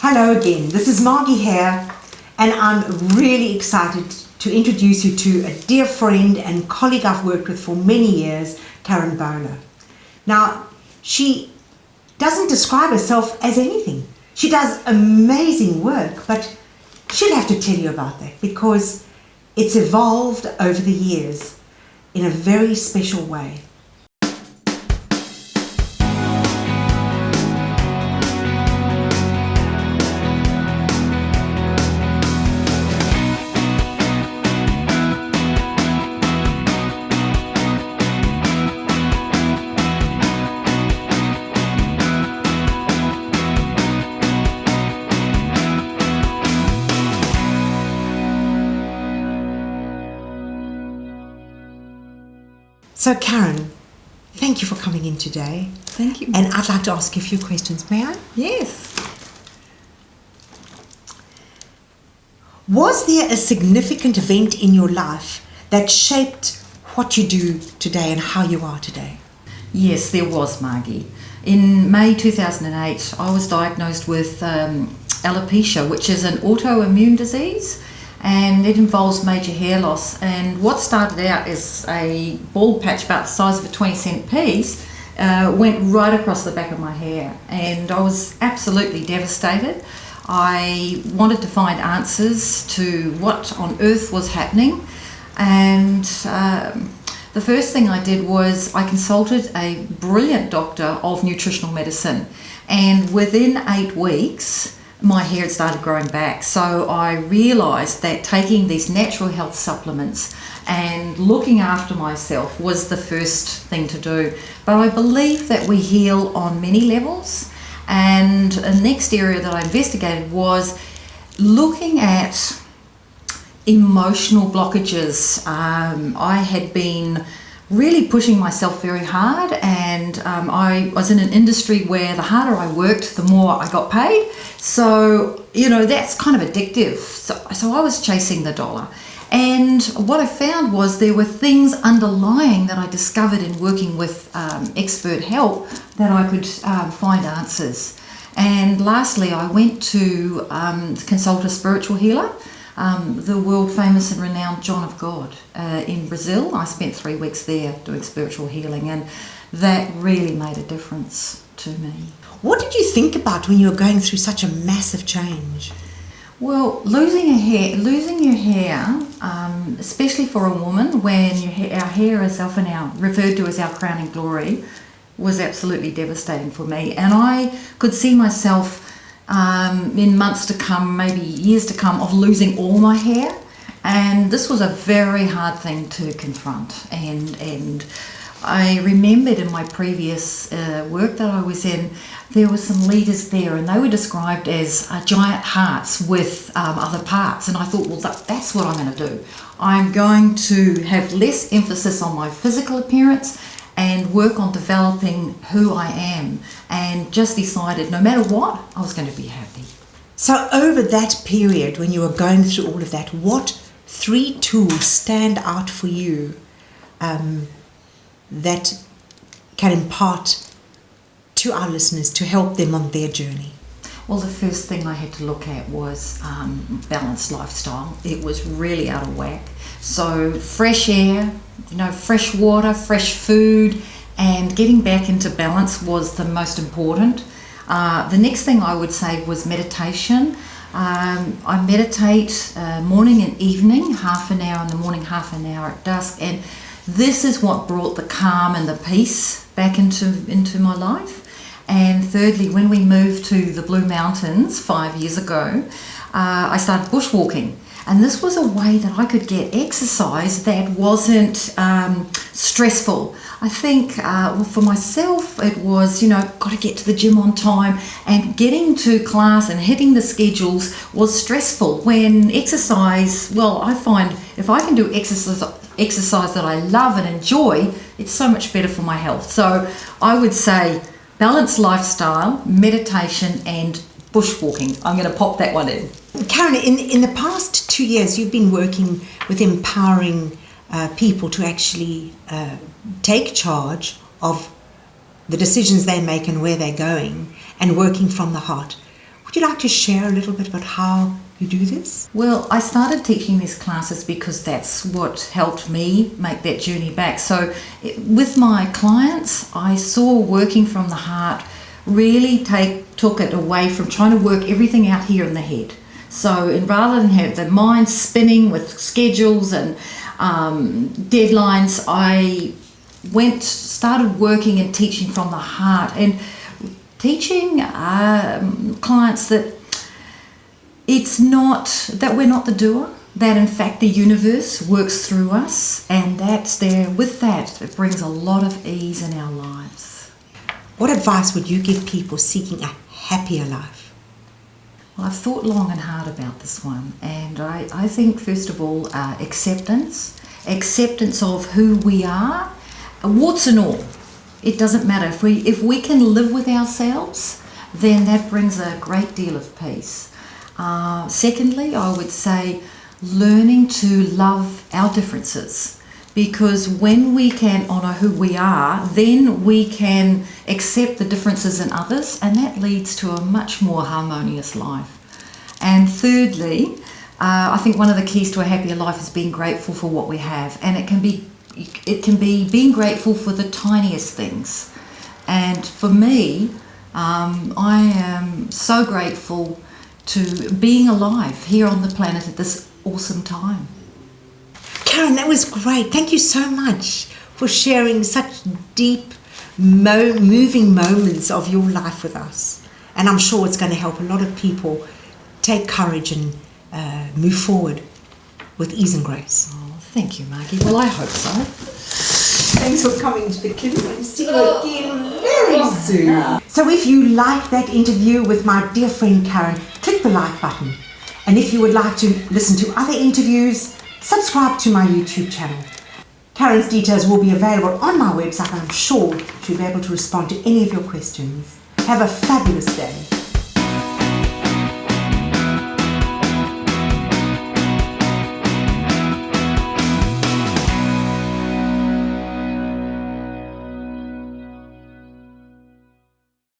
Hello again, this is Margie here, and I'm really excited to introduce you to a dear friend and colleague I've worked with for many years, Karen Bowler. Now, she doesn't describe herself as anything. She does amazing work, but she'll have to tell you about that because it's evolved over the years in a very special way. So Karen, thank you for coming in today. Thank you. And I'd like to ask you a few questions, may I? Yes. Was there a significant event in your life that shaped what you do today and how you are today? Yes, there was, Margie. In May 2008, I was diagnosed with alopecia, which is an autoimmune disease, and it involves major hair loss. And what started out as a bald patch about the size of a 20-cent piece went right across the back of my hair, and I was absolutely devastated. I wanted to find answers to what on earth was happening, and the first thing I did was I consulted a brilliant doctor of nutritional medicine, and within 8 weeks my hair had started growing back. So I realised that taking these natural health supplements and looking after myself was the first thing to do. But I believe that we heal on many levels, and the next area that I investigated was looking at emotional blockages. I had been really pushing myself very hard, and I was in an industry where the harder I worked, the more I got paid. So, that's kind of addictive. So I was chasing the dollar. And what I found was there were things underlying that I discovered in working with expert help that I could find answers. And lastly, I went to consult a spiritual healer, the world famous and renowned John of God in Brazil. I spent 3 weeks there doing spiritual healing, and that really made a difference to me. What did you think about when you were going through such a massive change? Well, losing your hair, especially for a woman, when our hair is often referred to as our crowning glory, was absolutely devastating for me. And I could see myself in months to come, maybe years to come, of losing all my hair. And this was a very hard thing to confront. And I remembered in my previous work that I was in, there were some leaders there, and they were described as giant hearts with other parts. And I thought, well, that's what I'm going to do. I'm going to have less emphasis on my physical appearance and work on developing who I am, and just decided no matter what, I was going to be happy. So over that period when you were going through all of that, what 3 tools stand out for you that can impart to our listeners to help them on their journey? Well, the first thing I had to look at was balanced lifestyle. It was really out of whack. So fresh air, fresh water, fresh food, and getting back into balance was the most important. The next thing I would say was meditation. I meditate morning and evening, half an hour in the morning, half an hour at dusk, and this is what brought the calm and the peace back into my life. And thirdly, when we moved to the Blue Mountains 5 years ago, I started bushwalking. And this was a way that I could get exercise that wasn't stressful. I think for myself, it was, got to get to the gym on time, and getting to class and hitting the schedules was stressful. When exercise, well, I find if I can do exercise that I love and enjoy, it's so much better for my health. So I would say balanced lifestyle, meditation, and bushwalking. I'm going to pop that one in. Karen, in the past 2 years, you've been working with empowering people to actually take charge of the decisions they make and where they're going, and working from the heart. Would Would you like to share a little bit about how you do this? Well, I started teaching these classes because that's what helped me make that journey back. So with my clients, I saw working from the heart really took it away from trying to work everything out here in the head. So and rather than have the mind spinning with schedules and deadlines, I started working and teaching from the heart and teaching clients that it's not that we're not the doer, that in fact the universe works through us, and that's there. With that, it brings a lot of ease in our lives. What advice would you give people seeking a happier life? Well, I've thought long and hard about this one, and I think first of all, acceptance of who we are, warts and all. It doesn't matter. If we can live with ourselves, then that brings a great deal of peace. Secondly, I would say learning to love our differences, because when we can honour who we are, then we can accept the differences in others, and that leads to a much more harmonious life. And thirdly, I think one of the keys to a happier life is being grateful for what we have, and it can be being grateful for the tiniest things. And for me, I am so grateful to being alive here on the planet at this awesome time. Karen, that was great. Thank you so much for sharing such deep, moving moments of your life with us. And I'm sure it's going to help a lot of people take courage and move forward with ease and grace. Oh, thank you, Margie. Well, I hope so. Thanks for coming to the clinic, and see you again very soon. So if you like that interview with my dear friend Karen, click the like button. And if you would like to listen to other interviews, subscribe to my YouTube channel. Karen's details will be available on my website, and I'm sure she'll be able to respond to any of your questions. Have a fabulous day.